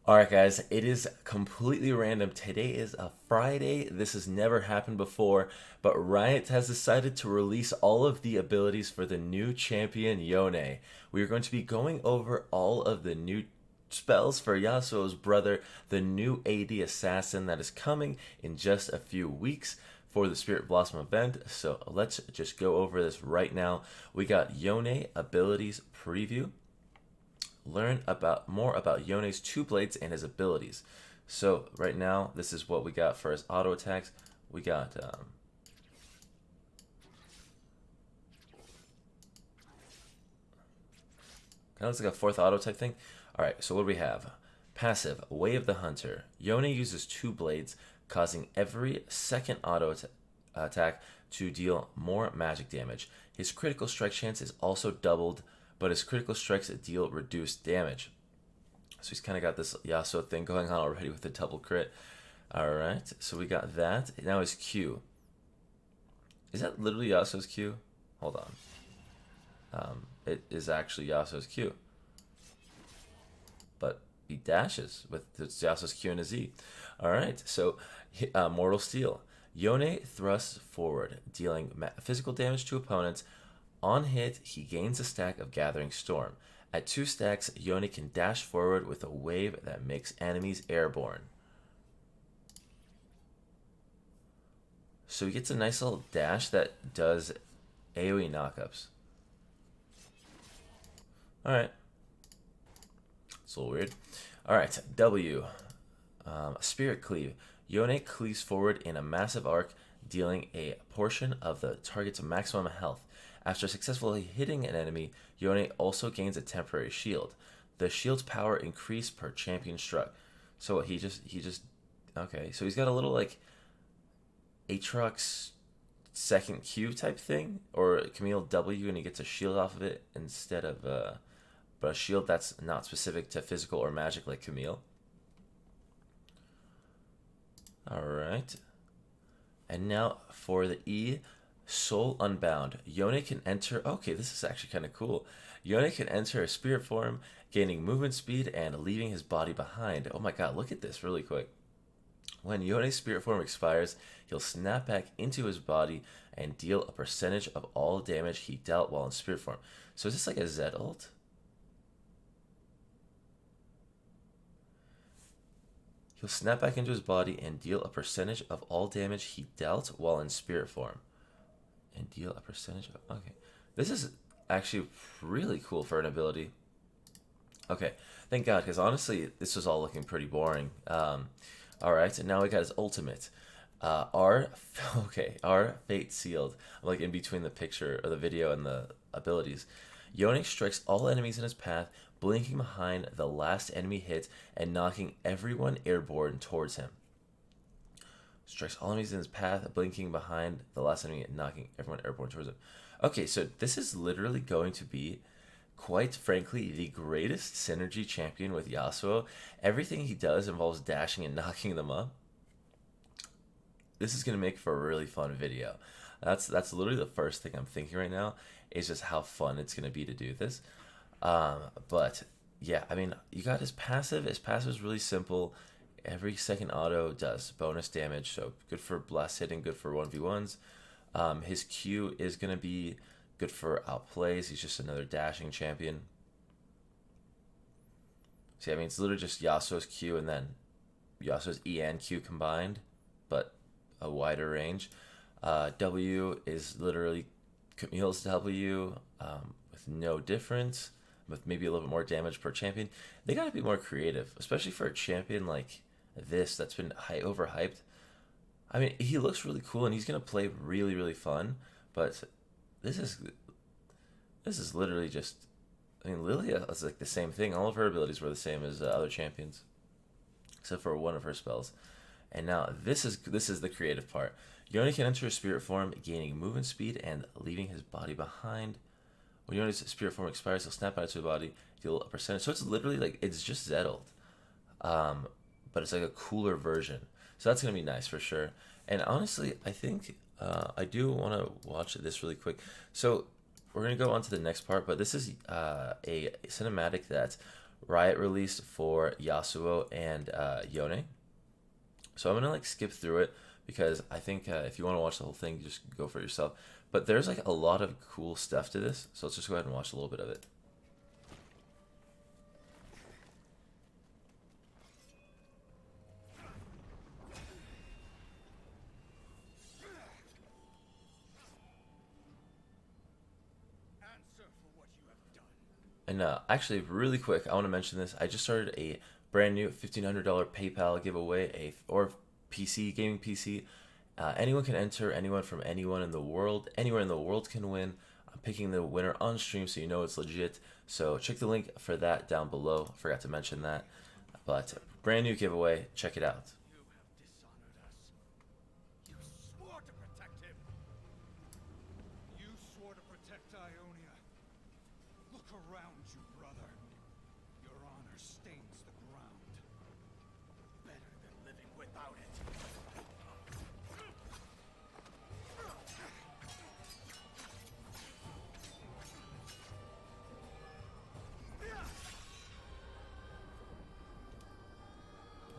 Alright guys, it is completely random. Today is a Friday. This has never happened before, but Riot has decided to release all of the abilities for the new champion Yone. We are going to be going over all of the new spells for Yasuo's brother, the new AD assassin that is coming in just a few weeks for the Spirit Blossom event. So let's just go over this right now. We got Yone abilities preview. Learn about more about Yone's two blades and his abilities. So right now, this is what we got for his auto attacks. We got kind of looks like a fourth auto type thing. All right, so what do we have? Passive, Way of the Hunter. Yone uses two blades, causing every second auto attack to deal more magic damage. His critical strike chance is also doubled, but his critical strikes deal reduced damage. So he's kind of got this Yasuo thing going on already with the double crit. Alright, so we got that. Now his Q. Is that literally Yasuo's Q? Hold on. It is actually Yasuo's Q. But he dashes with Yasuo's Q and a Z. Alright, so Mortal Steel. Yone thrusts forward, dealing physical damage to opponents. On hit, he gains a stack of Gathering Storm. At 2 stacks, Yone can dash forward with a wave that makes enemies airborne. So he gets a nice little dash that does AoE knockups. Alright. It's a little weird. Alright, W. Spirit Cleave. Yone cleaves forward in a massive arc, dealing a portion of the target's maximum health. After successfully hitting an enemy, Yone also gains a temporary shield. The shield's power increased per champion struck. So he just okay. So he's got a little like Aatrox second Q type thing, or Camille W, and he gets a shield off of it instead of but a shield that's not specific to physical or magic like Camille. All right, and now for the E. Soul Unbound. Yone can enter... Okay, this is actually kind of cool. Yone can enter a spirit form, gaining movement speed and leaving his body behind. Oh my god, look at this really quick. When Yone's spirit form expires, he'll snap back into his body and deal a percentage of all damage he dealt while in spirit form. So is this like a ZED ult? He'll snap back into his body and deal a percentage of all damage he dealt while in spirit form. And deal a percentage of... Okay. This is actually really cool for an ability. Okay. Thank God, because honestly, this was all looking pretty boring. Alright, and now we got his ultimate. R Fate Sealed. I'm like in between the picture, or the video, and the abilities. Yone strikes all enemies in his path, blinking behind the last enemy hit and knocking everyone airborne towards him. Strikes all enemies in his path, blinking behind the last enemy and knocking everyone airborne towards him. Okay, so this is literally going to be, quite frankly, the greatest synergy champion with Yasuo. Everything he does involves dashing and knocking them up. This is going to make for a really fun video. That's literally the first thing I'm thinking right now, is just how fun it's going to be to do this. But, yeah, I mean, you got his passive. His passive is really simple. Every second auto does bonus damage, so good for blast hitting, good for 1v1s. His Q is going to be good for outplays. He's just another dashing champion. See, I mean, it's literally just Yasuo's Q and then Yasuo's E and Q combined, but a wider range. W is literally Camille's W with no difference, with maybe a little bit more damage per champion. They got to be more creative, especially for a champion like this that's been overhyped. I mean, he looks really cool and he's gonna play really, really fun, but this is literally just... I mean, Lilia is like the same thing. All of her abilities were the same as other champions, except for one of her spells. And now this is the creative part. Yone can enter a spirit form, gaining movement speed and leaving his body behind. When Yone's spirit form expires, he'll snap out of his body, deal a percentage. So it's literally like, it's just ZED ult. But it's like a cooler version. So that's going to be nice for sure. And honestly, I think I do want to watch this really quick. So we're going to go on to the next part, but this is a cinematic that Riot released for Yasuo and Yone. So I'm gonna like skip through it because I think if you want to watch the whole thing, just go for it yourself. But there's like a lot of cool stuff to this, so let's just go ahead and watch a little bit of it. And actually, really quick, I want to mention this. I just started a brand new $1,500 PayPal giveaway, or PC gaming PC. Anyone can enter. Anyone from anyone in the world, anywhere in the world can win. I'm picking the winner on stream, so you know it's legit. So check the link for that down below. Forgot to mention that, but brand new giveaway. Check it out.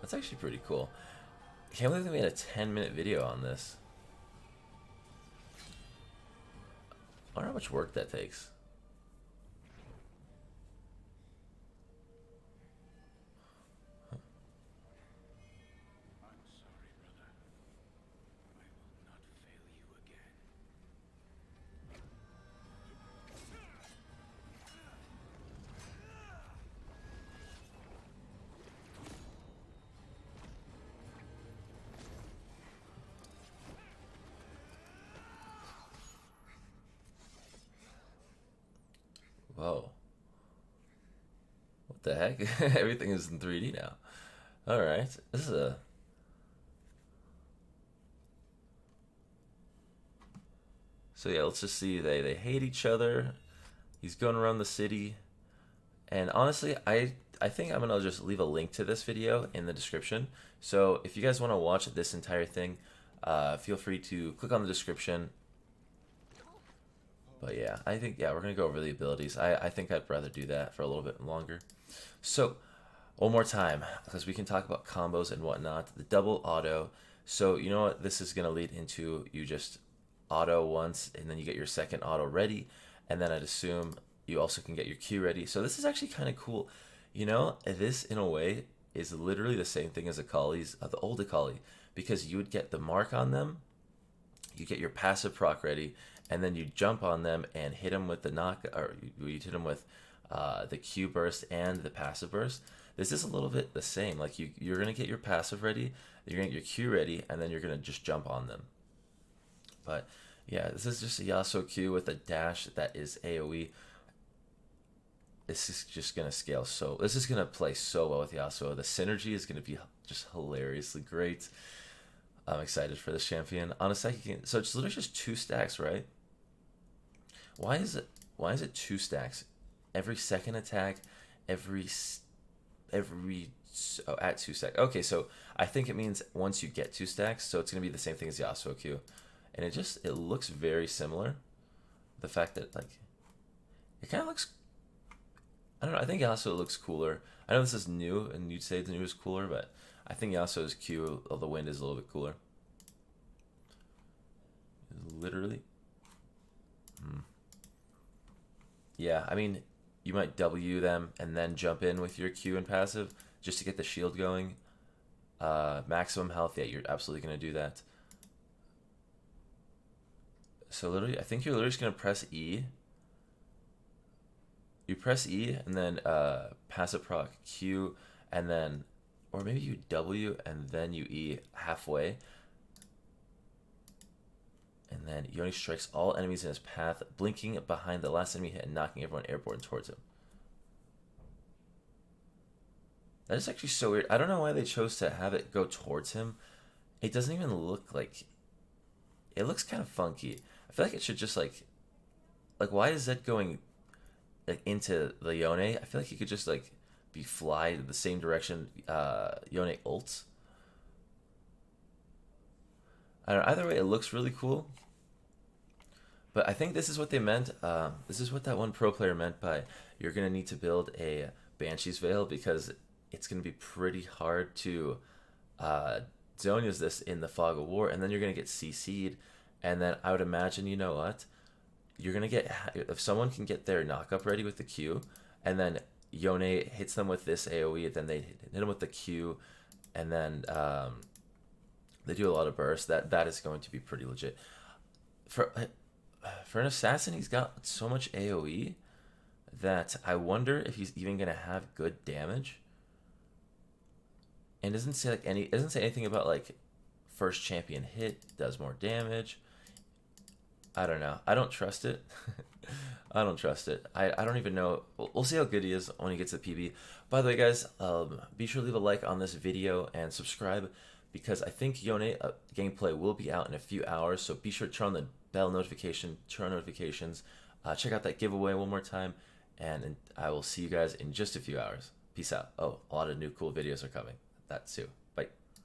That's actually pretty cool. I can't believe they made a 10-minute video on this. I wonder how much work that takes. Whoa. What the heck? Everything is in 3D now. Alright. This is a... So yeah, let's just see. They hate each other. He's going around the city. And honestly, I think I'm going to just leave a link to this video in the description. So if you guys want to watch this entire thing, feel free to click on the description. But yeah, I think, yeah, we're going to go over the abilities. I think I'd rather do that for a little bit longer. So, one more time, because we can talk about combos and whatnot. The double auto. So, you know what? This is going to lead into you just auto once, and then you get your second auto ready. And then I'd assume you also can get your Q ready. So this is actually kind of cool. You know, this, in a way, is literally the same thing as Akali's, the old Akali. Because you would get the mark on them, you get your passive proc ready, and then you jump on them and hit them with the knock, or you hit them with the Q burst and the passive burst. This is a little bit the same. Like you're gonna get your passive ready, you're gonna get your Q ready, and then you're gonna just jump on them. But yeah, this is just a Yasuo Q with a dash that is AoE. This is just gonna scale so. This is gonna play so well with Yasuo. The synergy is gonna be just hilariously great. I'm excited for this champion. On a second, so it's literally just 2 stacks, right? Why is it 2 stacks? Every second attack, at 2 stacks. Okay, so I think it means once you get 2 stacks, so it's gonna be the same thing as Yasuo Q, and it looks very similar. The fact that like it kind of looks, I don't know. I think Yasuo looks cooler. I know this is new, and you'd say the new is cooler, but I think Yasuo's Q of the wind is a little bit cooler. Literally. Yeah, I mean, you might W them and then jump in with your Q and passive just to get the shield going. Maximum health, yeah, you're absolutely going to do that. So literally, I think you're literally just going to press E. You press E and then passive proc Q, and then, or maybe you W and then you E halfway. And then Yone strikes all enemies in his path, blinking behind the last enemy hit and knocking everyone airborne towards him. That is actually so weird. I don't know why they chose to have it go towards him. It doesn't even look like... It looks kind of funky. I feel like it should just like why is Zed going like into the Yone? I feel like he could just like be fly the same direction Yone ults. I don't know, either way, it looks really cool. But I think this is what they meant. This is what that one pro player meant by you're going to need to build a Banshee's Veil, because it's going to be pretty hard to zone use this in the Fog of War, and then you're going to get CC'd, and then I would imagine, you know what, you're going to get, if someone can get their knockup ready with the Q, and then Yone hits them with this AoE, then they hit them with the Q, and then they do a lot of bursts, that is going to be pretty legit. For an assassin, he's got so much AoE that I wonder if he's even gonna have good damage. And doesn't say anything about like first champion hit does more damage. I don't know. I don't trust it. I don't trust it. I don't even know. We'll see how good he is when he gets the PB. By the way, guys, be sure to leave a like on this video and subscribe, because I think Yone gameplay will be out in a few hours. So be sure to turn on the bell notification, turn on notifications. Check out that giveaway one more time, and I will see you guys in just a few hours. Peace out. Oh, a lot of new cool videos are coming. That too. Bye.